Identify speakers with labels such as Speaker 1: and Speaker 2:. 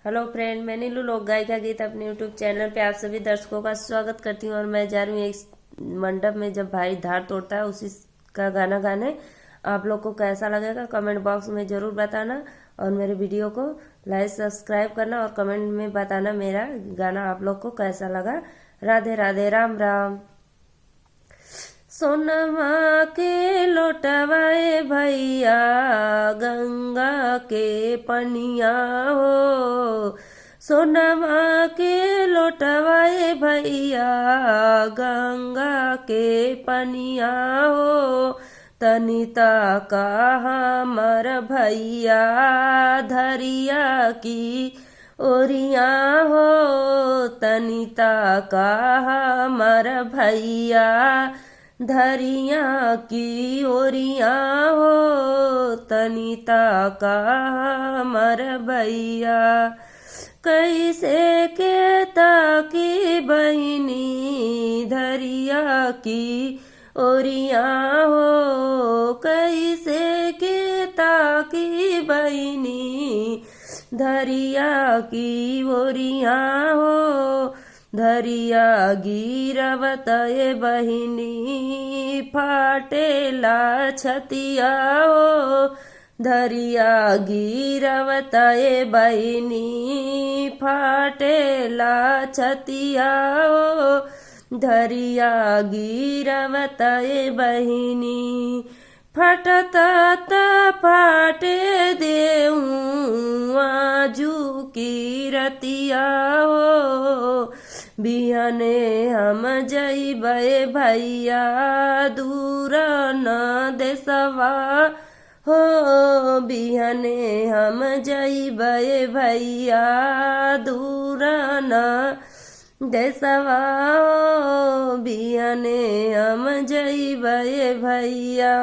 Speaker 1: Hello friend, मैं नीलू लोक गायिका गीत अपने यूट्यूब चैनल पे आप सभी दर्शकों का स्वागत करती हूँ। और मैं जा रही हूँ एक मंडप में जब भाई धार तोड़ता है उसी का गाना गाने। आप लोग को कैसा लगेगा कमेंट बॉक्स में जरूर बताना, और मेरे वीडियो को लाइक सब्सक्राइब करना और कमेंट में बताना मेरा गाना आप लोग को कैसा लगा। राधे राधे, राम राम। सोनमा के लोटवाए भैया गंगा के पनिया हो। सोनमा के लोटवाए भैया गंगा के पनिया हो। तनिता का हमर भैया धरिया की ओरिया हो। तनिता का हमर भैया धरिया की ओरिया हो। तनिता का हमर भैया कैसे के ताकी बहिनी धरिया की ओरिया हो। कैसे के ताकी बहिनी धरिया की ओरिया हो। धरिया गिरवत ये बहिनी फाटेला छतिया हो। धरिया गिरवत ये बहिनी फाटेला छतिया हो। धरिया गिरवत ये बहिनी फटता त फाटे देऊँ आजू की रतिया हो। बिहने हम जइबे भैया दूर न देसवा हो। बिहने हम जइबे भैया दूर न देसवा हो। बिहने हम जइबे भैया।